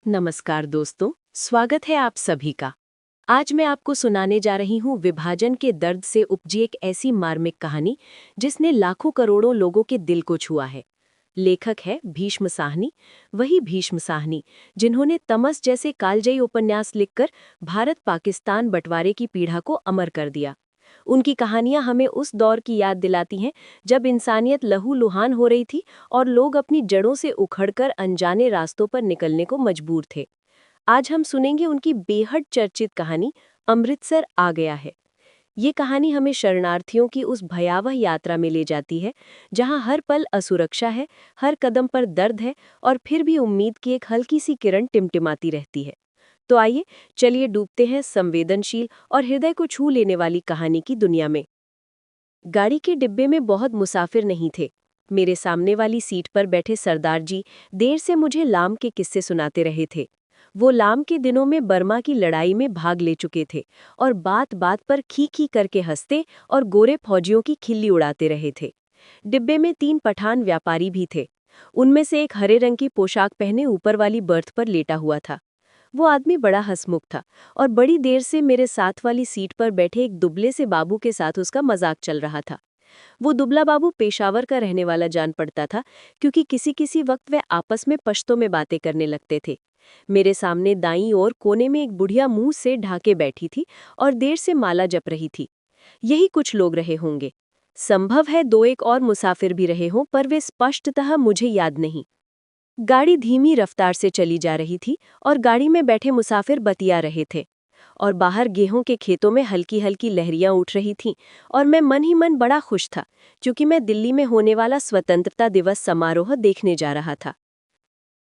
नमस्कार दोस्तों, स्वागत है आप सभी का। आज मैं आपको सुनाने जा रही हूँ विभाजन के दर्द से उपजी एक ऐसी मार्मिक कहानी जिसने लाखों करोड़ों लोगों के दिल को छुआ है। लेखक है भीष्म साहनी, वही भीष्म साहनी जिन्होंने तमस जैसे कालजयी उपन्यास लिखकर भारत पाकिस्तान बंटवारे की पीड़ा को अमर कर दिया। उनकी कहानियां हमें उस दौर की याद दिलाती हैं जब इंसानियत लहूलुहान हो रही थी और लोग अपनी जड़ों से उखड़कर अनजाने रास्तों पर निकलने को मजबूर थे। आज हम सुनेंगे उनकी बेहद चर्चित कहानी अमृतसर आ गया है। ये कहानी हमें शरणार्थियों की उस भयावह यात्रा में ले जाती है जहां हर पल असुरक्षा है, हर कदम पर दर्द है और फिर भी उम्मीद की एक हल्की सी किरण टिमटिमाती रहती है। तो आइए चलिए डूबते हैं संवेदनशील और हृदय को छू लेने वाली कहानी की दुनिया में। गाड़ी के डिब्बे में बहुत मुसाफिर नहीं थे। मेरे सामने वाली सीट पर बैठे सरदार जी देर से मुझे लाम के किस्से सुनाते रहे थे। वो लाम के दिनों में बर्मा की लड़ाई में भाग ले चुके थे और बात बात पर खी खी करके हंसते और गोरे फौजियों की खिल्ली उड़ाते रहे थे। डिब्बे में 3 पठान व्यापारी भी थे। उनमें से एक हरे रंग की पोशाक पहने ऊपर वाली बर्थ पर लेटा हुआ था। वो आदमी बड़ा हंसमुख था और बड़ी देर से मेरे साथ वाली सीट पर बैठे एक दुबले से बाबू के साथ उसका मजाक चल रहा था। वो दुबला बाबू पेशावर का रहने वाला जान पड़ता था, क्योंकि किसी किसी वक्त वे आपस में पश्तो में बातें करने लगते थे। मेरे सामने दाईं ओर कोने में एक बुढ़िया मुंह से ढाके बैठी थी और देर से माला जप रही थी। यही कुछ लोग रहे होंगे। संभव है 2-1 और मुसाफिर भी रहे हों, पर वे स्पष्टतः मुझे याद नहीं। गाड़ी धीमी रफ्तार से चली जा रही थी और गाड़ी में बैठे मुसाफिर बतिया रहे थे और बाहर गेहूं के खेतों में हल्की हल्की लहरियां उठ रही थीं और मैं मन ही मन बड़ा खुश था, क्योंकि मैं दिल्ली में होने वाला स्वतंत्रता दिवस समारोह देखने जा रहा था।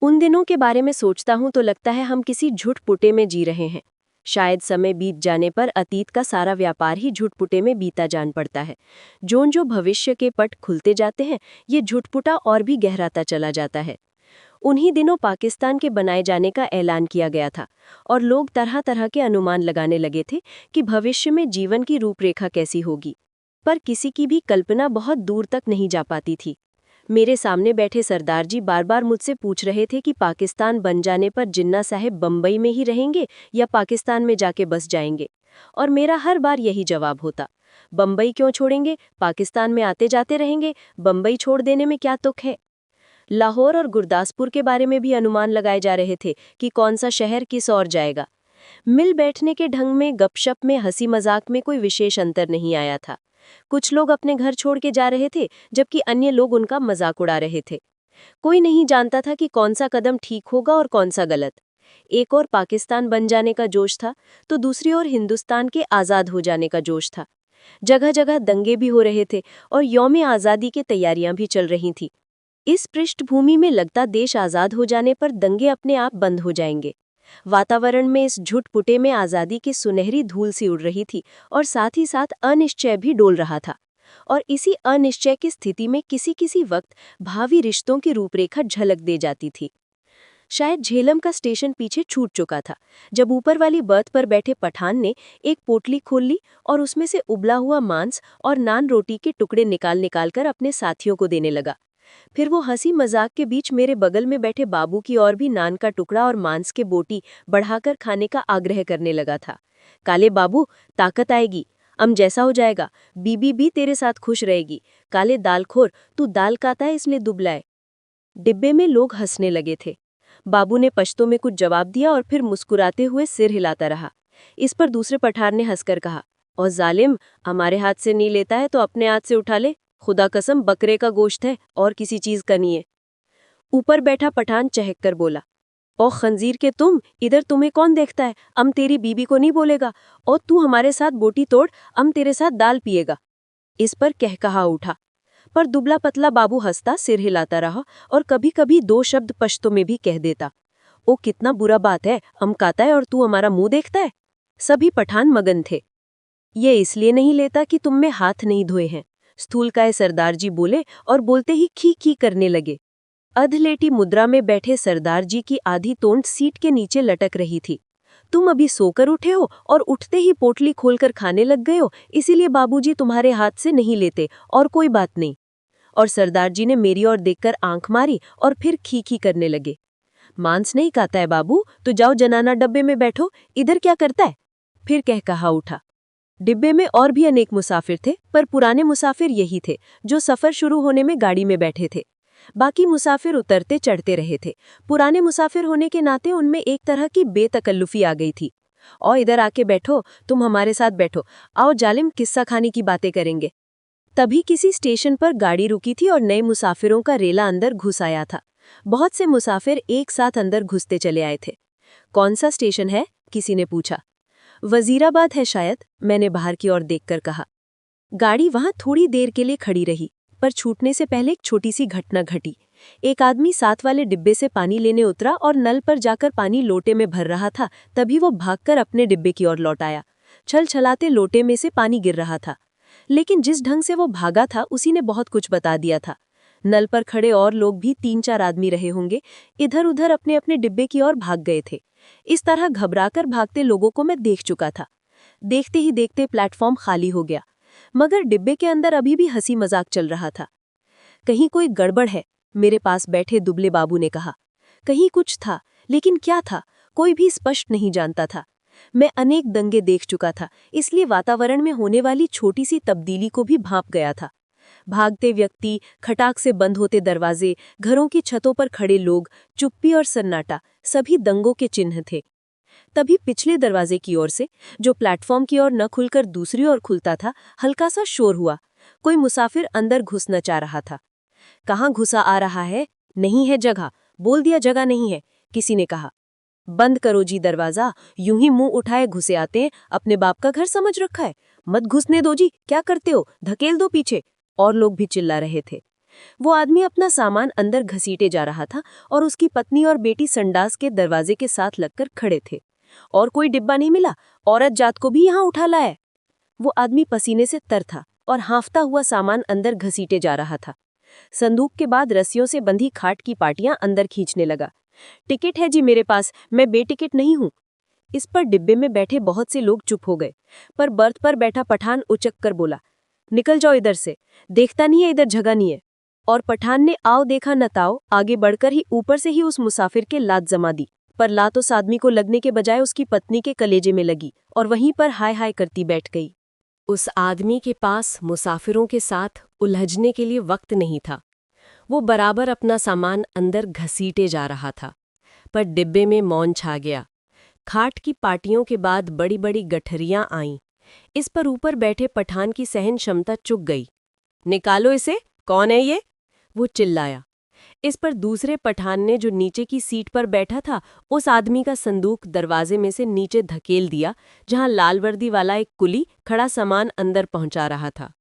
उन दिनों के बारे में सोचता हूं तो लगता है हम किसी झुटपुटे में जी रहे हैं। शायद समय बीत जाने पर अतीत का सारा व्यापार ही झुटपुटे में बीता जान पड़ता है। जो भविष्य के पट खुलते जाते हैं, ये झुटपुटा और भी गहराता चला जाता है। उन्हीं दिनों पाकिस्तान के बनाए जाने का ऐलान किया गया था और लोग तरह तरह के अनुमान लगाने लगे थे कि भविष्य में जीवन की रूपरेखा कैसी होगी। पर किसी की भी कल्पना बहुत दूर तक नहीं जा पाती थी। मेरे सामने बैठे सरदार जी बार बार मुझसे पूछ रहे थे कि पाकिस्तान बन जाने पर जिन्ना साहब बम्बई में ही रहेंगे या पाकिस्तान में जाके बस जाएंगे। और मेरा हर बार यही जवाब होता, बम्बई क्यों छोड़ेंगे, पाकिस्तान में आते जाते रहेंगे, बम्बई छोड़ देने में क्या तुक है। लाहौर और गुरदासपुर के बारे में भी अनुमान लगाए जा रहे थे कि कौन सा शहर किस ओर जाएगा। मिल बैठने के ढंग में, गपशप में, हंसी मजाक में कोई विशेष अंतर नहीं आया था। कुछ लोग अपने घर छोड़ के जा रहे थे, जबकि अन्य लोग उनका मजाक उड़ा रहे थे। कोई नहीं जानता था कि कौन सा कदम ठीक होगा और कौन सा गलत। एक और पाकिस्तान बन जाने का जोश था, तो दूसरी ओर हिंदुस्तान के आज़ाद हो जाने का जोश था। जगह जगह दंगे भी हो रहे थे और यौम आज़ादी की तैयारियां भी चल रही थीं। इस पृष्ठभूमि में लगता देश आज़ाद हो जाने पर दंगे अपने आप बंद हो जाएंगे। वातावरण में इस झुटपुटे में आज़ादी की सुनहरी धूल सी उड़ रही थी और साथ ही साथ अनिश्चय भी डोल रहा था। और इसी अनिश्चय की स्थिति में किसी किसी वक्त भावी रिश्तों की रूपरेखा झलक दे जाती थी। शायद झेलम का स्टेशन पीछे छूट चुका था, जब ऊपर वाली बर्थ पर बैठे पठान ने एक पोटली खोल ली और उसमें से उबला हुआ मांस और नान रोटी के टुकड़े निकाल निकाल कर अपने साथियों को देने लगा। फिर वो हंसी मजाक के बीच मेरे बगल में बैठे बाबू की और भी नान का टुकड़ा और मांस के बोटी बढ़ाकर खाने का आग्रह करने लगा था। काले बाबू, ताकत आएगी, अम जैसा हो जाएगा, बीबी भी तेरे साथ खुश रहेगी। काले दालखोर, तू दाल खाता है इसलिए दुबला है। डिब्बे में लोग हंसने लगे थे। बाबू ने पश्तो में कुछ जवाब दिया और फिर मुस्कुराते हुए सिर हिलाता रहा। इस पर दूसरे पठार ने हंसकर कहा, और जालिम, हमारे हाथ से नहीं लेता है तो अपने हाथ से उठा ले। खुदा कसम बकरे का गोश्त है और किसी चीज का नहीं है। ऊपर बैठा पठान चहक कर बोला, ओ खंजीर के तुम, इधर तुम्हें कौन देखता है, हम तेरी बीबी को नहीं बोलेगा। और तू हमारे साथ बोटी तोड़, हम तेरे साथ दाल पिएगा। इस पर कहकहा उठा, पर दुबला पतला बाबू हंसता सिर हिलाता रहा और कभी कभी 2 शब्द पश्तो में भी कह देता, ओ कितना बुरा बात है, हम खाता है और तू हमारा मुंह देखता है। सभी पठान मगन थे। ये इसलिए नहीं लेता कि तुम में हाथ नहीं धोए हैं, स्थूलकाय सरदार जी बोले और बोलते ही खी खी करने लगे। अधलेटी मुद्रा में बैठे सरदार जी की आधी तोंद सीट के नीचे लटक रही थी। तुम अभी सोकर उठे हो और उठते ही पोटली खोलकर खाने लग गए हो, इसीलिए बाबूजी तुम्हारे हाथ से नहीं लेते, और कोई बात नहीं। और सरदार जी ने मेरी ओर देखकर आंख मारी और फिर खी खी करने लगे। मांस नहीं खाता है बाबू, तो जाओ जनाना डब्बे में बैठो, इधर क्या करता है? फिर कह कहा उठा। डिब्बे में और भी अनेक मुसाफिर थे, पर पुराने मुसाफिर यही थे जो सफर शुरू होने में गाड़ी में बैठे थे। बाकी मुसाफिर उतरते चढ़ते रहे थे। पुराने मुसाफिर होने के नाते उनमें एक तरह की बेतकल्लुफी आ गई थी। और इधर आके बैठो, तुम हमारे साथ बैठो, आओ जालिम किस्सा खाने की बातें करेंगे। तभी किसी स्टेशन पर गाड़ी रुकी थी और नए मुसाफिरों का रेला अंदर घुस आया था। बहुत से मुसाफिर एक साथ अंदर घुसते चले आए थे। कौन सा स्टेशन है? किसी ने पूछा। वजीराबाद है शायद, मैंने बाहर की ओर देखकर कहा। गाड़ी वहां थोड़ी देर के लिए खड़ी रही, पर छूटने से पहले एक छोटी सी घटना घटी। एक आदमी साथ वाले डिब्बे से पानी लेने उतरा और नल पर जाकर पानी लोटे में भर रहा था। तभी वो भागकर अपने डिब्बे की ओर लौट आया। छल छलाते लोटे में से पानी गिर रहा था, लेकिन जिस ढंग से वो भागा था उसी ने बहुत कुछ बता दिया था। नल पर खड़े और लोग भी 3-4 आदमी रहे होंगे, इधर उधर अपने अपने डिब्बे की ओर भाग गए थे। इस तरह घबराकर भागते लोगों को मैं देख चुका था। देखते ही देखते प्लेटफॉर्म खाली हो गया, मगर डिब्बे के अंदर अभी भी हंसी मजाक चल रहा था। कहीं कोई गड़बड़ है, मेरे पास बैठे दुबले बाबू ने कहा। कहीं कुछ था, लेकिन क्या था कोई भी स्पष्ट नहीं जानता था। मैं अनेक दंगे देख चुका था, इसलिए वातावरण में होने वाली छोटी सी तब्दीली को भी भांप गया था। भागते व्यक्ति, खटाक से बंद होते दरवाजे, घरों की छतों पर खड़े लोग, चुप्पी और सन्नाटा, सभी दंगों के चिन्ह थे। तभी पिछले दरवाजे की ओर से, जो प्लेटफॉर्म की ओर न खुलकर दूसरी ओर खुलता था, हल्का सा शोर हुआ। कोई मुसाफिर अंदर घुसना चाह रहा था। कहाँ घुसा आ रहा है? नहीं है जगह, बोल दिया जगह नहीं है, किसी ने कहा। बंद करो जी दरवाजा, यूं ही मुंह उठाए घुसे आते हैं, अपने बाप का घर समझ रखा है। मत घुसने दो जी, क्या करते हो, धकेल दो पीछे। और लोग भी चिल्ला रहे थे। वो आदमी अपना सामान अंदर घसीटे जा रहा था और उसकी पत्नी और बेटी संडास के दरवाजे के साथ लगकर खड़े थे। और कोई डिब्बा नहीं मिला, औरत जात को भी यहाँ उठा लाया। वो आदमी पसीने से तर था और हांफता हुआ सामान अंदर घसीटे जा रहा था। संदूक के बाद रस्सियों से बंधी खाट की पाटियां अंदर खींचने लगा। टिकट है जी मेरे पास, मैं बेटिकट नहीं हूं। इस पर डिब्बे में बैठे बहुत से लोग चुप हो गए, पर बर्थ पर बैठा पठान उचक कर बोला, निकल जाओ इधर से, देखता नहीं है इधर जगह नहीं है। और पठान ने आओ देखा न ताओ आगे बढ़कर ही ऊपर से ही उस मुसाफिर के लात जमा दी। पर लात उस आदमी को लगने के बजाय उसकी पत्नी के कलेजे में लगी और वहीं पर हाय हाय करती बैठ गई। उस आदमी के पास मुसाफिरों के साथ उलझने के लिए वक्त नहीं था। वो बराबर अपना सामान अंदर घसीटे जा रहा था, पर डिब्बे में मौन छा गया। खाट की पाटियों के बाद बड़ी बड़ी गठरियां आईं। इस पर ऊपर बैठे पठान की सहन क्षमता चुक गई। निकालो इसे, कौन है ये? वो चिल्लाया। इस पर दूसरे पठान ने, जो नीचे की सीट पर बैठा था, उस आदमी का संदूक दरवाजे में से नीचे धकेल दिया, जहां लाल वर्दी वाला एक कुली खड़ा सामान अंदर पहुंचा रहा था।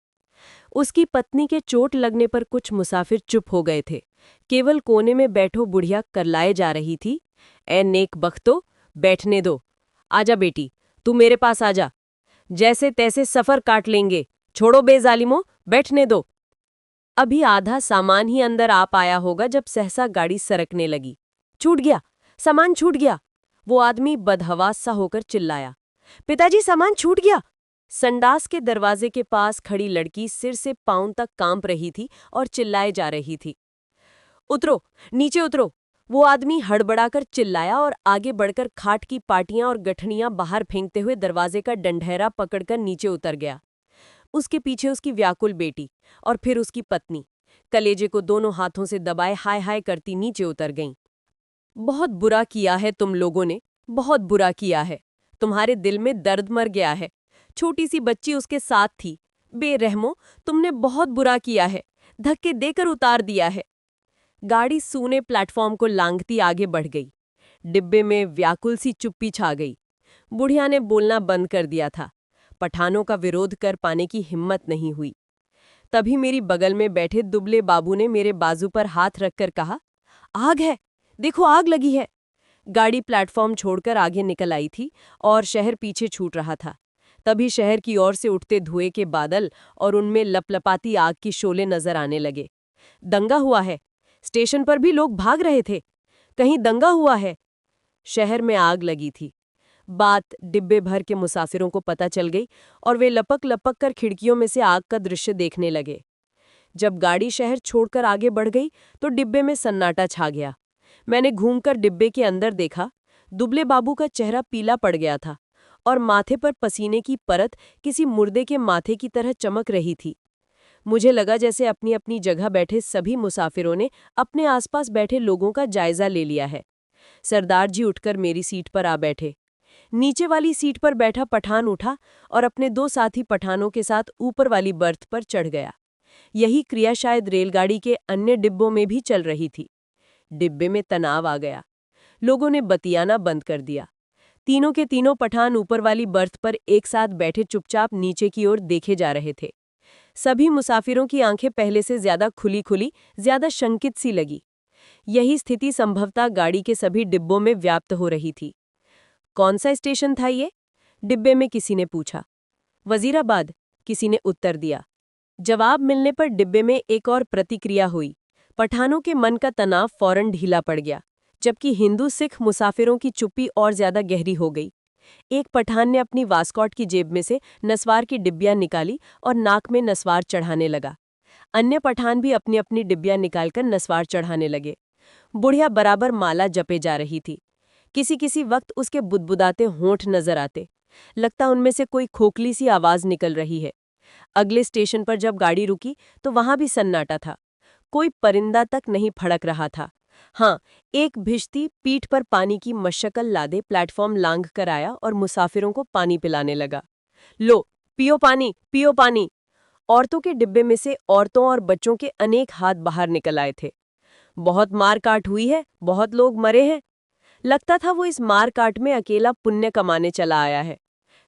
उसकी पत्नी के चोट लगने पर कुछ मुसाफिर चुप हो गए थे। केवल कोने में बैठो बुढ़िया करलाए जा रही थी, ए नेक बख्तो, बैठने दो। आजा बेटी, तू मेरे पास आजा, जैसे तैसे सफर काट लेंगे, छोड़ो बेजालिमो, बैठने दो। अभी आधा सामान ही अंदर आ पाया होगा जब सहसा गाड़ी सरकने लगी। छूट गया, सामान छूट गया, वो आदमी बदहवास सा होकर चिल्लाया। पिताजी, सामान छूट गया। संडास के दरवाजे के पास खड़ी लड़की सिर से पांव तक कांप रही थी और चिल्लाए जा रही थी। उतरो, नीचे उतरो। वो आदमी हड़बड़ाकर चिल्लाया और आगे बढ़कर खाट की पाटियां और गठनियां बाहर फेंकते हुए दरवाजे का डंडहरा पकड़कर नीचे उतर गया। उसके पीछे उसकी व्याकुल बेटी और फिर उसकी पत्नी कलेजे को दोनों हाथों से दबाए हाय हाय करती नीचे उतर गईं। बहुत बुरा किया है तुम लोगों ने, बहुत बुरा किया है। तुम्हारे दिल में दर्द मर गया है। छोटी सी बच्ची उसके साथ थी। बेरहमो, तुमने बहुत बुरा किया है, धक्के देकर उतार दिया है। गाड़ी सूने प्लेटफॉर्म को लांघती आगे बढ़ गई। डिब्बे में व्याकुल सी चुप्पी छा गई। बुढ़िया ने बोलना बंद कर दिया था। पठानों का विरोध कर पाने की हिम्मत नहीं हुई। तभी मेरी बगल में बैठे दुबले बाबू ने मेरे बाजू पर हाथ रखकर कहा, आग है, देखो आग लगी है। गाड़ी प्लेटफॉर्म छोड़कर आगे निकल आई थी और शहर पीछे छूट रहा था। तभी शहर की ओर से उठते धुएं के बादल और उनमें लपलपाती आग की शोले नजर आने लगे। दंगा हुआ है, स्टेशन पर भी लोग भाग रहे थे। कहीं दंगा हुआ है। शहर में आग लगी थी। बात डिब्बे भर के मुसाफिरों को पता चल गई और वे लपक लपक कर खिड़कियों में से आग का दृश्य देखने लगे। जब गाड़ी शहर छोड़कर आगे बढ़ गई तो डिब्बे में सन्नाटा छा गया। मैंने घूमकर डिब्बे के अंदर देखा। दुबले बाबू का चेहरा पीला पड़ गया था और माथे पर पसीने की परत किसी मुर्दे के माथे की तरह चमक रही थी। मुझे लगा जैसे अपनी अपनी जगह बैठे सभी मुसाफिरों ने अपने आसपास बैठे लोगों का जायजा ले लिया है। सरदार जी उठकर मेरी सीट पर आ बैठे। नीचे वाली सीट पर बैठा पठान उठा और अपने दो साथी पठानों के साथ ऊपर वाली बर्थ पर चढ़ गया। यही क्रिया शायद रेलगाड़ी के अन्य डिब्बों में भी चल रही थी। डिब्बे में तनाव आ गया। लोगों ने बतियाना बंद कर दिया। तीनों के तीनों पठान ऊपर वाली बर्थ पर एक साथ बैठे चुपचाप नीचे की ओर देखे जा रहे थे। सभी मुसाफिरों की आंखें पहले से ज्यादा खुली खुली, ज्यादा शंकित सी लगी। यही स्थिति संभवतः गाड़ी के सभी डिब्बों में व्याप्त हो रही थी। कौन सा स्टेशन था ये? डिब्बे में किसी ने पूछा। वजीराबाद, किसी ने उत्तर दिया। जवाब मिलने पर डिब्बे में एक और प्रतिक्रिया हुई। पठानों के मन का तनाव फौरन ढीला पड़ गया, जबकि हिंदू सिख मुसाफिरों की चुप्पी और ज्यादा गहरी हो गई। एक पठान ने अपनी वास्कॉट की जेब में से नस्वार की डिब्बियां निकाली और नाक में नस्वार चढ़ाने लगा। अन्य पठान भी अपनी अपनी डिब्बियां निकालकर नस्वार चढ़ाने लगे। बुढ़िया बराबर माला जपे जा रही थी। किसी किसी वक्त उसके बुदबुदाते होंठ नजर आते। लगता उनमें से कोई खोखली सी आवाज निकल रही है। अगले स्टेशन पर जब गाड़ी रुकी तो वहां भी सन्नाटा था। कोई परिंदा तक नहीं फड़क रहा था। हाँ, एक भिश्ती पीठ पर पानी की मशक्कल लादे प्लेटफॉर्म लांघ कर आया और मुसाफिरों को पानी पिलाने लगा। लो, पियो पानी, पियो पानी। औरतों के डिब्बे में से औरतों और बच्चों के अनेक हाथ बाहर निकल आए थे। बहुत मार काट हुई है, बहुत लोग मरे हैं। लगता था वो इस मार काट में अकेला पुण्य कमाने चला आया है।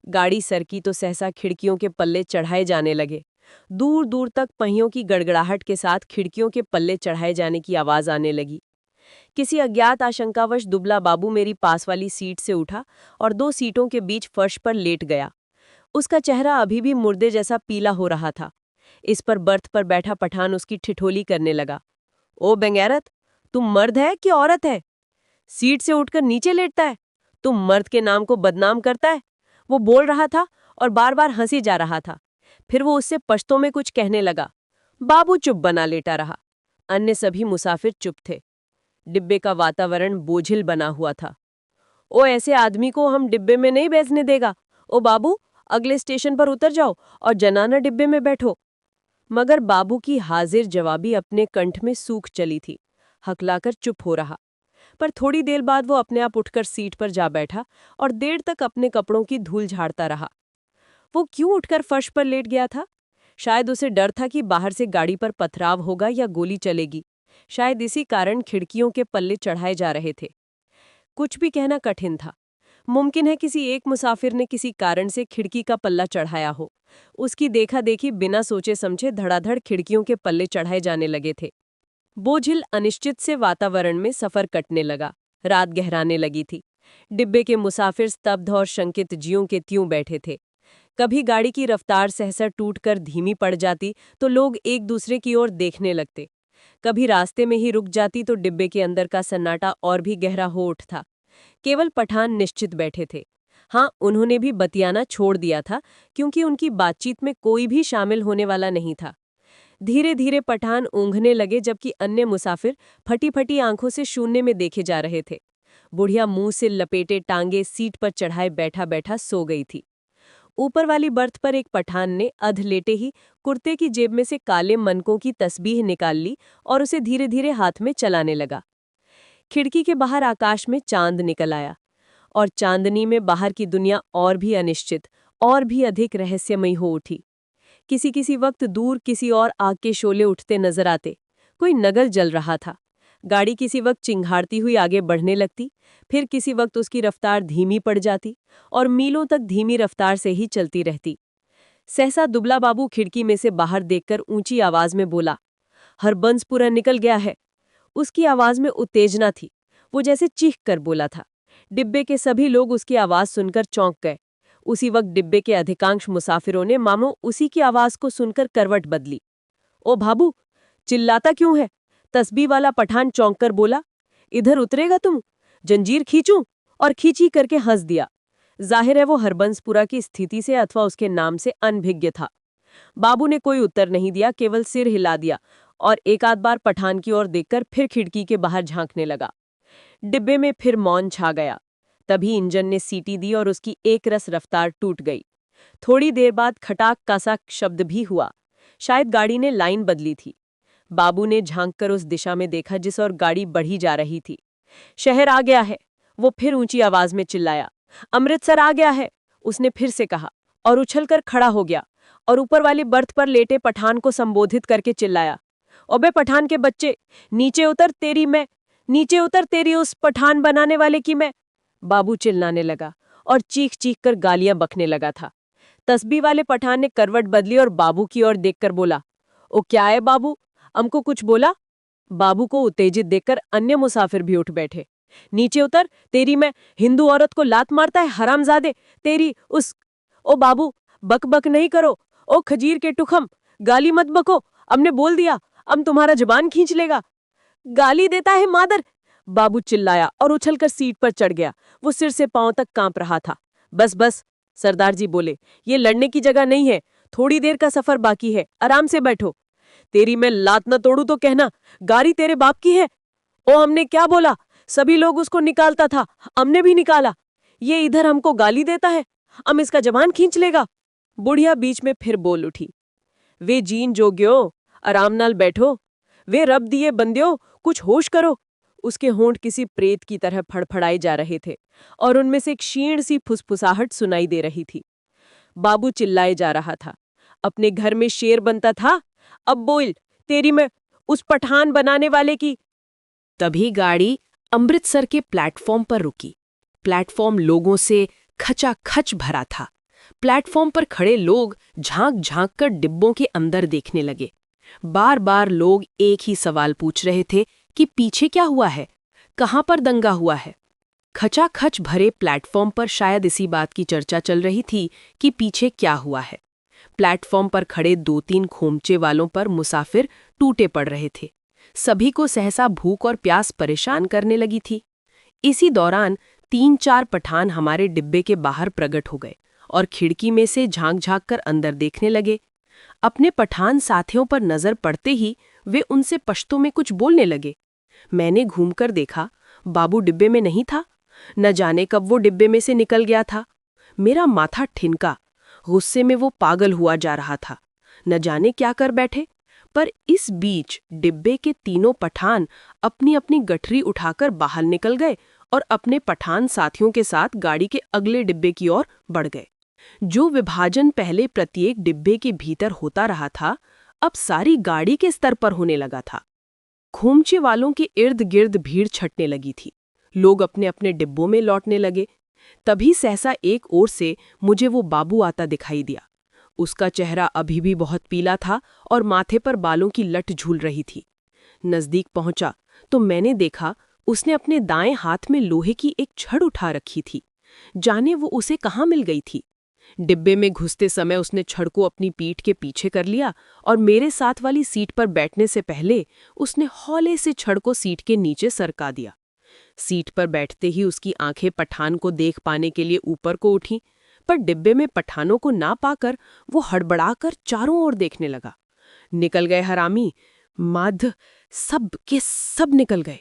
गाड़ी सरकी तो सहसा खिड़कियों के पल्ले चढ़ाए जाने लगे। दूर दूर तक पहियों की गड़गड़ाहट के साथ खिड़कियों के पल्ले चढ़ाए जाने की आवाज आने लगी। किसी अज्ञात आशंकावश दुबला बाबू मेरी पास वाली सीट से उठा और दो सीटों के बीच फर्श पर लेट गया। उसका चेहरा अभी भी मुर्दे जैसा पीला हो रहा था। इस पर बर्थ पर बैठा पठान उसकी ठिठोली करने लगा। ओ बेंगैरत, तुम मर्द है कि औरत है? सीट से उठकर नीचे लेटता है। तुम मर्द के नाम को बदनाम करता है। वो बोल रहा था और बार बार हंसी जा रहा था। फिर वो उससे पश्तो में कुछ कहने लगा। बाबू चुप बना लेटा रहा। अन्य सभी मुसाफिर चुप थे। डिब्बे का वातावरण बोझिल बना हुआ था। ओ ऐसे आदमी को हम डिब्बे में नहीं बैठने देगा। ओ बाबू, अगले स्टेशन पर उतर जाओ और जनाना डिब्बे में बैठो। मगर बाबू की हाजिर जवाबी अपने कंठ में सूख चली थी। हकलाकर चुप हो रहा। पर थोड़ी देर बाद वो अपने आप उठकर सीट पर जा बैठा और देर तक अपने कपड़ों की धूल झाड़ता रहा। वो क्यों उठकर फर्श पर लेट गया था? शायद उसे डर था कि बाहर से गाड़ी पर पथराव होगा या गोली चलेगी। शायद इसी कारण खिड़कियों के पल्ले चढ़ाए जा रहे थे। कुछ भी कहना कठिन था। मुमकिन है किसी एक मुसाफिर ने किसी कारण से खिड़की का पल्ला चढ़ाया हो। उसकी देखा देखी बिना सोचे समझे धड़ाधड़ खिड़कियों के पल्ले चढ़ाए जाने लगे थे। बोझिल अनिश्चित से वातावरण में सफर कटने लगा। रात गहराने लगी थी। डिब्बे के मुसाफिर स्तब्ध और शंकित ज्यों के त्यों बैठे थे। कभी गाड़ी की रफ्तार सहसा टूटकर धीमी पड़ जाती तो लोग एक दूसरे की ओर देखने लगते। कभी रास्ते में ही रुक जाती तो डिब्बे के अंदर का सन्नाटा और भी गहरा हो उठता। केवल पठान निश्चित बैठे थे। हाँ, उन्होंने भी बतियाना छोड़ दिया था, क्योंकि उनकी बातचीत में कोई भी शामिल होने वाला नहीं था। धीरे धीरे पठान ऊँघने लगे, जबकि अन्य मुसाफिर फटी फटी आंखों से शून्य में देखे जा रहे थे। बुढ़िया मुंह से लपेटे टांगे सीट पर चढ़ाए बैठा बैठा सो गई थी। ऊपर वाली बर्थ पर एक पठान ने अध लेटे ही कुर्ते की जेब में से काले मनकों की तस्बीह निकाल ली और उसे धीरे धीरे हाथ में चलाने लगा। खिड़की के बाहर आकाश में चांद निकल आया और चांदनी में बाहर की दुनिया और भी अनिश्चित, और भी अधिक रहस्यमयी हो उठी। किसी किसी वक्त दूर किसी और आग के शोले उठते नजर आते। कोई नगल जल रहा था। गाड़ी किसी वक्त चिंघाड़ती हुई आगे बढ़ने लगती, फिर किसी वक्त उसकी रफ्तार धीमी पड़ जाती और मीलों तक धीमी रफ्तार से ही चलती रहती। सहसा दुबला बाबू खिड़की में से बाहर देखकर ऊंची आवाज में बोला, हरबंसपुरा निकल गया है। उसकी आवाज में उत्तेजना थी। वो जैसे चीख कर बोला था। डिब्बे के सभी लोग उसकी आवाज सुनकर चौंक गए। उसी वक्त डिब्बे के अधिकांश मुसाफिरों ने मानो उसी की आवाज को सुनकर करवट बदली। ओ भाबू, चिल्लाता क्यों है? तस्बीह वाला पठान चौंक कर बोला। इधर उतरेगा तुम? जंजीर खींचूं? और खींची करके हंस दिया। जाहिर है वो हरबंसपुरा की स्थिति से अथवा उसके नाम से अनभिज्ञ था। बाबू ने कोई उत्तर नहीं दिया, केवल सिर हिला दिया और एक आध बार पठान की ओर देखकर फिर खिड़की के बाहर झांकने लगा। डिब्बे में फिर मौन छा गया। तभी इंजन ने सीटी दी और उसकी एकरस रफ्तार टूट गई। थोड़ी देर बाद खटाक का सा शब्द भी हुआ। शायद गाड़ी ने लाइन बदली थी। बाबू ने झांककर उस दिशा में देखा जिस ओर गाड़ी बढ़ी जा रही थी। शहर आ गया है, वो फिर ऊंची आवाज में चिल्लाया। अमृतसर आ गया है, उसने फिर से कहा और उछलकर खड़ा हो गया और ऊपर वाली बर्थ पर लेटे पठान को संबोधित करके चिल्लाया, ओबे पठान के बच्चे, नीचे उतर तेरी उस पठान बनाने वाले की मैं। बाबू चिल्लाने लगा और चीख चीख कर गालियां बकने लगा था। तस्बीह वाले पठान ने करवट बदली और बाबू की ओर देखकर बोला, ओ क्या है बाबू, हमको कुछ बोला? बाबू को उत्तेजित देखकर अन्य मुसाफिर भी उठ बैठे। नीचे उतर, तेरी मैं, हिंदू औरत को लात मारता है हरामजादे, तेरी उस। ओ बाबू, बक बक नहीं करो, ओ खजीर के टुखम, गाली मत बको, हमने बोल दिया, हम तुम्हारा जुबान खींच लेगा। गाली देता है मादर, बाबू चिल्लाया और उछलकर सीट पर चढ़ गया। वो सिर से पांव तक कांप रहा था। बस बस, सरदार जी बोले, ये लड़ने की जगह नहीं है, थोड़ी देर का सफर बाकी है, आराम से बैठो। तेरी मैं लात न तोड़ू तो कहना, गाड़ी तेरे बाप की है। ओ हमने क्या बोला, सभी लोग उसको निकालता था, हमने भी निकाला। ये इधर हमको गाली देता है, हम इसका जबान खींच लेगा। बुढ़िया बीच में फिर बोल उठी, वे जीन जोग्यो, आराम नाल बैठो, वे रब दिए बंद्यो, कुछ होश करो। उसके होंठ किसी प्रेत की तरह फड़फड़ाए जा रहे थे और उनमें से एक क्षीण सी फुसफुसाहट सुनाई दे रही थी। बाबू चिल्लाए जा रहा था, अपने घर में शेर बनता था, अब बोल, तेरी मैं, उस पठान बनाने वाले की। तभी गाड़ी अमृतसर के प्लेटफॉर्म पर रुकी। प्लेटफॉर्म लोगों से खचाखच भरा था। प्लेटफॉर्म पर खड़े लोग झांक झांक कर डिब्बों के अंदर देखने लगे। बार बार लोग एक ही सवाल पूछ रहे थे कि पीछे क्या हुआ है, कहां पर दंगा हुआ है। खचाखच भरे प्लेटफॉर्म पर शायद इसी बात की चर्चा चल रही थी कि पीछे क्या हुआ है। प्लेटफॉर्म पर खड़े 2-3 खोमचे वालों पर मुसाफिर टूटे पड़ रहे थे। सभी को सहसा भूख और प्यास परेशान करने लगी थी। इसी दौरान 3-4 पठान हमारे डिब्बे के बाहर प्रकट हो गए और खिड़की में से झांक झांक कर अंदर देखने लगे। अपने पठान साथियों पर नजर पड़ते ही वे उनसे पश्तो में कुछ बोलने लगे। मैंने घूमकर देखा, बाबू डिब्बे में नहीं था। न जाने कब वो डिब्बे में से निकल गया था। मेरा माथा ठिनका, गुस्से में वो पागल हुआ जा रहा था। न जाने क्या कर बैठे। पर इस बीच डिब्बे के तीनों पठान अपनी अपनी गठरी उठाकर बाहर निकल गए और अपने पठान साथियों के साथ गाड़ी के अगले डिब्बे की ओर बढ़ गए। जो विभाजन पहले प्रत्येक डिब्बे के भीतर होता रहा था, अब सारी गाड़ी के स्तर पर होने लगा था। खोमचे वालों के इर्द गिर्द भीड़ छटने लगी थी। लोग अपने अपने डिब्बों में लौटने लगे। तभी सहसा एक ओर से मुझे वो बाबू आता दिखाई दिया। उसका चेहरा अभी भी बहुत पीला था और माथे पर बालों की लट झूल रही थी। नजदीक पहुंचा तो मैंने देखा उसने अपने दाएं हाथ में लोहे की एक छड़ उठा रखी थी। जाने वो उसे कहाँ मिल गई थी। डिब्बे में घुसते समय उसने छड़ को अपनी पीठ के पीछे कर लिया और मेरे साथ वाली सीट पर बैठने से पहले उसने हौले से छड़ को सीट के नीचे सरका दिया। सीट पर बैठते ही उसकी आंखें पठान को देख पाने के लिए ऊपर को उठीं, पर डिब्बे में पठानों को ना पाकर वो हड़बड़ाकर चारों ओर देखने लगा। निकल गए हरामी, माध, सब के सब निकल गए।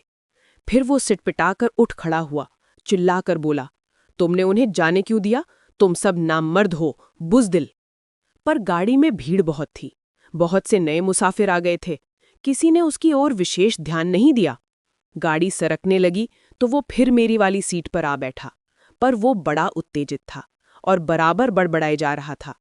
फिर वो सिटपिटाकर उठ खड़ा हुआ, चिल्लाकर बोला, तुमने उन्हें जाने क्यों दिया? तुम सब नामर्द हो, बुज़दिल। पर गाड़ी में भीड़ बहुत थी। बहुत से नए मुसाफिर आ गए थे। किसी ने उसकी ओर विशेष ध्यान नहीं दिया। गाड़ी सरकने लगी तो वो फिर मेरी वाली सीट पर आ बैठा, पर वो बड़ा उत्तेजित था और बराबर बड़बड़ाए जा रहा था।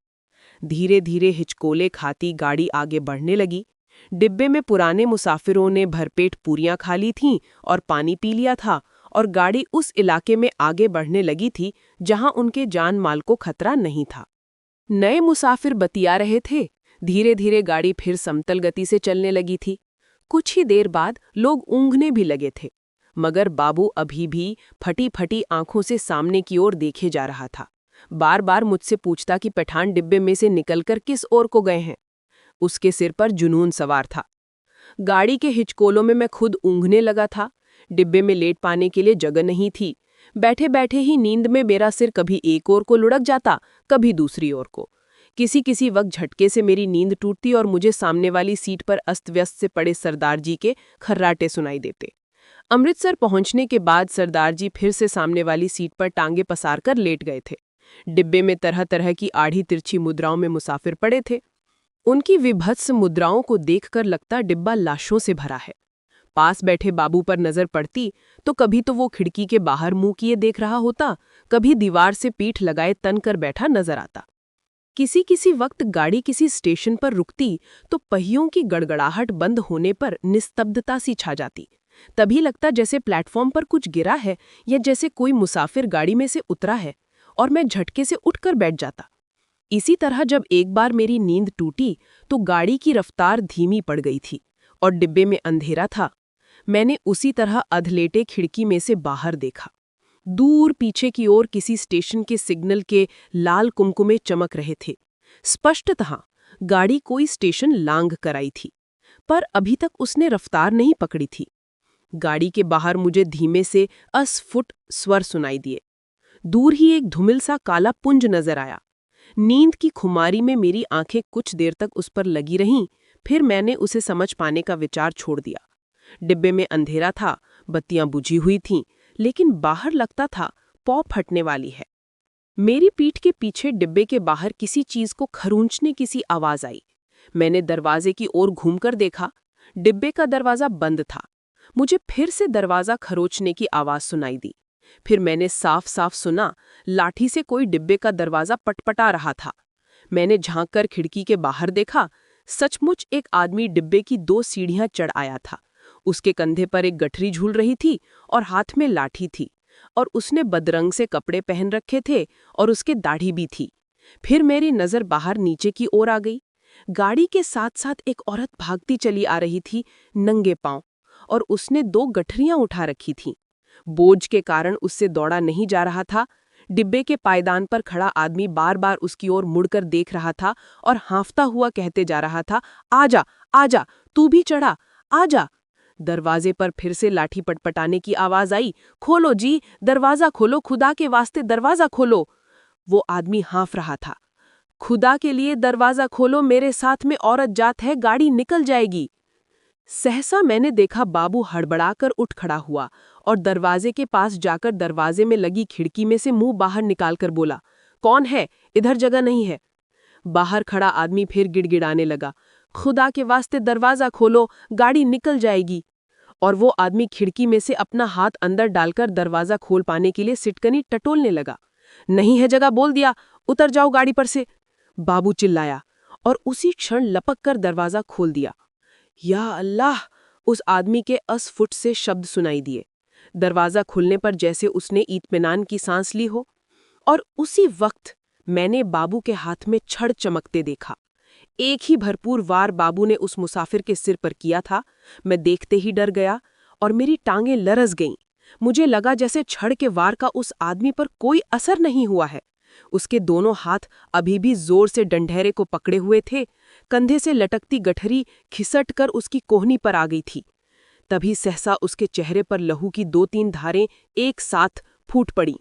धीरे धीरे हिचकोले खाती गाड़ी आगे बढ़ने लगी। डिब्बे में पुराने मुसाफिरों ने भरपेट पूरियां खा ली थीं और पानी पी लिया था और गाड़ी उस इलाके में आगे बढ़ने लगी थी जहां उनके जान माल को खतरा नहीं था। नए मुसाफिर बतिया रहे थे। धीरे धीरे गाड़ी फिर समतल गति से चलने लगी थी। कुछ ही देर बाद लोग ऊँघने भी लगे थे, मगर बाबू अभी भी फटी फटी आंखों से सामने की ओर देखे जा रहा था। बार बार मुझसे पूछता कि पठान डिब्बे में से निकलकर किस ओर को गए हैं। उसके सिर पर जुनून सवार था। गाड़ी के हिचकोलों में मैं खुद ऊँघने लगा था। डिब्बे में लेट पाने के लिए जगह नहीं थी। बैठे बैठे ही नींद में मेरा सिर कभी एक ओर को लुढ़क जाता, कभी दूसरी ओर को। किसी किसी वक्त झटके से मेरी नींद टूटती और मुझे सामने वाली सीट पर अस्त व्यस्त से पड़े सरदार जी के खर्राटे सुनाई देते। अमृतसर पहुंचने के बाद सरदार जी फिर से सामने वाली सीट पर टांगे पसार कर लेट गए थे। डिब्बे में तरह तरह की आड़ी तिरछी मुद्राओं में मुसाफिर पड़े थे। उनकी विभत्स मुद्राओं को देखकर लगता डिब्बा लाशों से भरा है। पास बैठे बाबू पर नजर पड़ती तो कभी तो वो खिड़की के बाहर मुंह किए देख रहा होता, कभी दीवार से पीठ लगाए तन कर बैठा नजर आता। किसी किसी वक्त गाड़ी किसी स्टेशन पर रुकती तो पहियों की गड़गड़ाहट बंद होने पर निस्तब्धता सी छा जाती। तभी लगता जैसे प्लेटफॉर्म पर कुछ गिरा है या जैसे कोई मुसाफिर गाड़ी में से उतरा है, और मैं झटके से उठकर बैठ जाता। इसी तरह जब एक बार मेरी नींद टूटी तो गाड़ी की रफ्तार धीमी पड़ गई थी और डिब्बे में अंधेरा था। मैंने उसी तरह अधलेटे खिड़की में से बाहर देखा। दूर पीछे की ओर किसी स्टेशन के सिग्नल के लाल कुमकुमे चमक रहे थे। स्पष्टतः गाड़ी कोई स्टेशन लांघ कर आई थी, पर अभी तक उसने रफ्तार नहीं पकड़ी थी। गाड़ी के बाहर मुझे धीमे से अस्फुट स्वर सुनाई दिए। दूर ही एक धुमिल सा काला पुंज नजर आया। नींद की खुमारी में मेरी आंखें कुछ देर तक उस पर लगी रहीं, फिर मैंने उसे समझ पाने का विचार छोड़ दिया। डिब्बे में अंधेरा था, बत्तियां बुझी हुई थीं, लेकिन बाहर लगता था पौ फटने वाली है। मेरी पीठ के पीछे डिब्बे के बाहर किसी चीज को खरोंचने की सी आवाज आई। मैंने दरवाजे की ओर घूमकर देखा। डिब्बे का दरवाजा बंद था। मुझे फिर से दरवाजा खरोंचने की आवाज सुनाई दी। फिर मैंने साफ साफ सुना लाठी से कोई डिब्बे का दरवाजा पटपटा रहा था। मैंने झांक कर खिड़की के बाहर देखा। सचमुच एक आदमी डिब्बे की 2 सीढ़ियां चढ़ आया था। उसके कंधे पर एक गठरी झूल रही थी और हाथ में लाठी थी, और उसने बदरंग से कपड़े पहन रखे थे और उसके दाढ़ी भी थी। फिर मेरी नजर बाहर नीचे की ओर आ गई। गाड़ी के साथ साथ एक औरत भागती चली आ रही थी, नंगे पांव, और उसने 2 गठरियां उठा रखी थीं। बोझ के कारण उससे दौड़ा नहीं जा रहा था। डिब्बे के पायदान पर खड़ा आदमी बार बार उसकी ओर मुड़कर देख रहा था और हाँफता हुआ कहते जा रहा था, आजा आजा, तू भी चढ़ा, आजा। दरवाजे पर फिर से लाठी पटपटाने की आवाज आई। खोलो जी, दरवाजा खोलो, खुदा के वास्ते दरवाजा खोलो। वो आदमी हाँफ रहा था। खुदा के लिए दरवाजा खोलो, मेरे साथ में औरत जात है, गाड़ी निकल जाएगी। सहसा मैंने देखा बाबू हड़बड़ाकर उठ खड़ा हुआ और दरवाजे के पास जाकर दरवाजे में लगी खिड़की में से मुंह बाहर निकालकर बोला, कौन है? इधर जगह नहीं है। बाहर खड़ा आदमी फिर गिड़गिड़ाने लगा, खुदा के वास्ते दरवाजा खोलो, गाड़ी निकल जाएगी। और वो आदमी खिड़की में से अपना हाथ अंदर डालकर दरवाजा खोल पाने के लिए सिटकनी टटोलने लगा। नहीं है जगह, बोल दिया, उतर जाओ गाड़ी पर से। बाबू चिल्लाया और उसी क्षण लपक कर दरवाजा खोल दिया। या अल्लाह! उस आदमी के अस्फुट से शब्द सुनाई दिए। दरवाजा खुलने पर जैसे उसने इत्मीनान की सांस ली हो। और उसी वक्त मैंने बाबू के हाथ में छड़ चमकते देखा। एक ही भरपूर वार बाबू ने उस मुसाफिर के सिर पर किया था। मैं देखते ही डर गया और मेरी टांगें लरस गईं। मुझे लगा जैसे छड़ के वार का उस आदमी पर कोई असर नहीं हुआ है। उसके दोनों हाथ अभी भी जोर से डंडैरे को पकड़े हुए थे। कंधे से लटकती गठरी खिसट कर उसकी कोहनी पर आ गई थी। तभी सहसा उसके चेहरे पर लहू की 2-3 धारें एक साथ फूट पड़ी।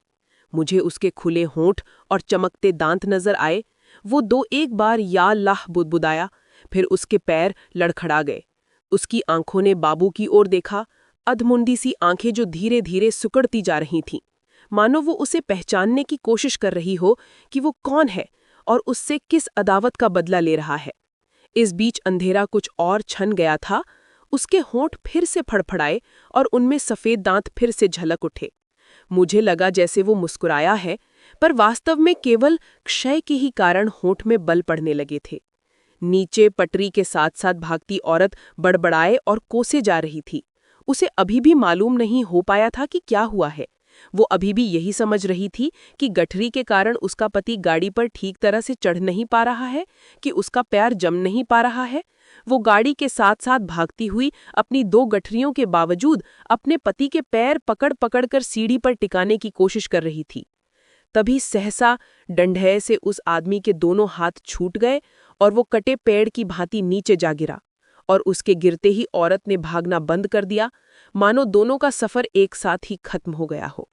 मुझे उसके खुले होंठ और चमकते दांत नजर आए। वो 2-1 बार या अल्लाह बुदबुदाया, फिर उसके पैर लड़खड़ा गए। उसकी आंखों ने बाबू की ओर देखा, अधमुंडी सी आंखें जो धीरे धीरे सिकुड़ती जा रही थीं, मानो वो उसे पहचानने की कोशिश कर रही हो कि वो कौन है और उससे किस अदावत का बदला ले रहा है। इस बीच अंधेरा कुछ और छन गया था। उसके होंठ फिर से फड़फड़ाए और उनमें सफेद दांत फिर से झलक उठे। मुझे लगा जैसे वो मुस्कुराया है, पर वास्तव में केवल क्षय के ही कारण होंठ में बल पड़ने लगे थे। नीचे पटरी के साथ साथ भागती औरत बड़बड़ाए और कोसे जा रही थी। उसे अभी भी मालूम नहीं हो पाया था कि क्या हुआ है। वो अभी भी यही समझ रही थी कि गठरी के कारण उसका पति गाड़ी पर ठीक तरह से चढ़ नहीं पा रहा है, कि उसका पैर जम नहीं पा रहा है। वो गाड़ी के साथ साथ भागती हुई अपनी 2 गठरियों के बावजूद अपने पति के पैर पकड़ पकड़ कर सीढ़ी पर टिकाने की कोशिश कर रही थी। तभी सहसा डंडे से उस आदमी के दोनों हाथ छूट गए और वो कटे पेड़ की भांति नीचे जा गिरा, और उसके गिरते ही औरत ने भागना बंद कर दिया, मानो दोनों का सफर एक साथ ही खत्म हो गया हो।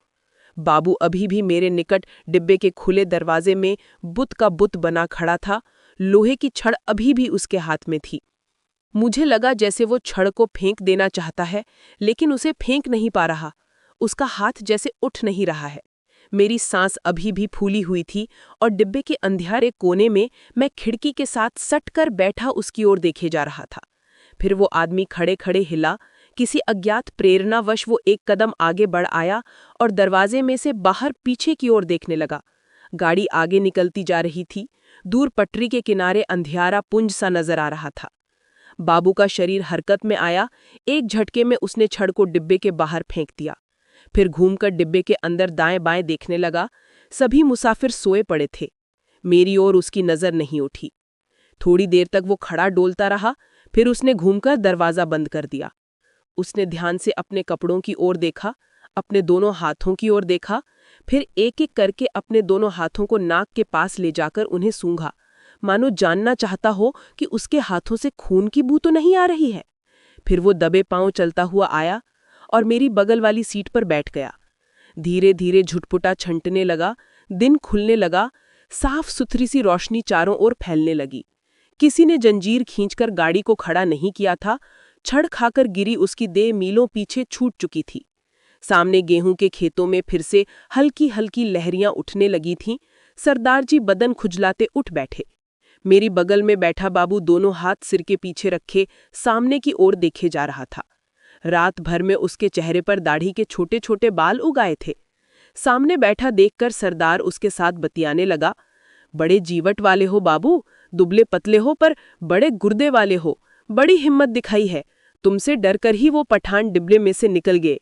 बाबू अभी भी मेरे निकट डिब्बे के खुले दरवाजे में बुत का बुत बना खड़ा था। लोहे की छड़ अभी भी उसके हाथ में थी। मुझे लगा जैसे वो छड़ को फेंक देना चाहता है, लेकिन उसे फेंक नहीं पा रहा। उसका हाथ जैसे उठ नहीं रहा है। मेरी सांस अभी भी फूली हुई थी और डिब्बे के अंधियारे कोने में मैं खिड़की के साथ सटकर बैठा उसकी ओर देखे जा रहा था। फिर वो आदमी खड़े खड़े हिला। किसी अज्ञात प्रेरणावश वो एक कदम आगे बढ़ आया और दरवाजे में से बाहर पीछे की ओर देखने लगा। गाड़ी आगे निकलती जा रही थी। दूर पटरी के किनारे अंधियारा पुंज सा नजर आ रहा था। बाबू का शरीर हरकत में आया। एक झटके में उसने छड़ को डिब्बे के बाहर फेंक दिया। फिर घूमकर डिब्बे के अंदर दाएं बाएं देखने लगा। सभी मुसाफिर सोए पड़े थे। मेरी ओर उसकी नजर नहीं उठी। थोड़ी देर तक वो खड़ा डोलता रहा, फिर उसने घूमकर दरवाजा बंद कर दिया। उसने ध्यान से अपने कपड़ों की ओर देखा, अपने दोनों हाथों की ओर देखा, फिर एक एक करके अपने दोनों हाथों को नाक के पास ले जाकर उन्हें सूंघा, मानो जानना चाहता हो कि उसके हाथों से खून की बू तो नहीं आ रही है। फिर वो दबे पांव चलता हुआ आया और मेरी बगल वाली सीट पर बैठ गया। धीरे धीरे झुटपुटा छंटने लगा। दिन खुलने लगा। साफ सुथरी सी रोशनी चारों ओर फैलने लगी। किसी ने जंजीर खींचकर गाड़ी को खड़ा नहीं किया था। छड़ खाकर गिरी उसकी देह मीलों पीछे छूट चुकी थी। सामने गेहूं के खेतों में फिर से हल्की हल्की लहरियां उठने लगी थीं। सरदार जी बदन खुजलाते उठ बैठे। मेरी बगल में बैठा बाबू दोनों हाथ सिर के पीछे रखे सामने की ओर देखे जा रहा था। रात भर में उसके चेहरे पर दाढ़ी के छोटे छोटे बाल उगाए थे। सामने बैठा देखकर सरदार उसके साथ बतियाने लगा। बड़े जीवट वाले हो बाबू, दुबले पतले हो पर बड़े गुर्दे वाले हो। बड़ी हिम्मत दिखाई है। तुमसे डरकर ही वो पठान डिब्बे में से निकल गए।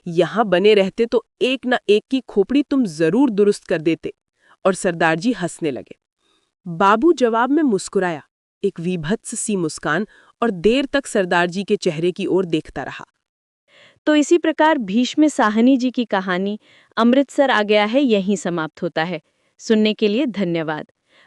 यहाँ बने रहते तो एक न एक की खोपड़ी तुम जरूर दुरुस्त कर देते। और सरदार जी हंसने लगे। बाबू जवाब में मुस्कुराया, एक विभत्स सी मुस्कान, और देर तक सरदार जी के चेहरे की ओर देखता रहा। तो इसी प्रकार भीष्म साहनी जी की कहानी अमृतसर आ गया है यहीं समाप्त होता है। सुनने के लिए धन्यवाद।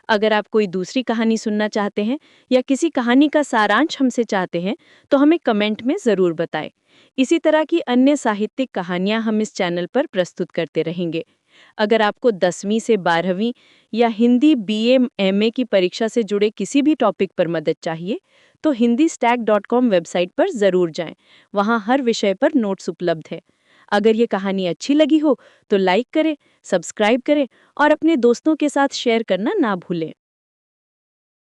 अगर आप कोई दूसरी कहानी सुनना चाहते हैं या किसी कहानी का सारांश हमसे चाहते हैं तो हमें कमेंट में ज़रूर बताएं। इसी तरह की अन्य साहित्यिक कहानियां हम इस चैनल पर प्रस्तुत करते रहेंगे। अगर आपको 10वीं से 12वीं या हिंदी बीए एमए की परीक्षा से जुड़े किसी भी टॉपिक पर मदद चाहिए तो hindistack.com वेबसाइट पर ज़रूर जाएं। वहाँ हर विषय पर नोट्स उपलब्ध है। अगर ये कहानी अच्छी लगी हो तो लाइक करें, सब्सक्राइब करें और अपने दोस्तों के साथ शेयर करना ना भूलें।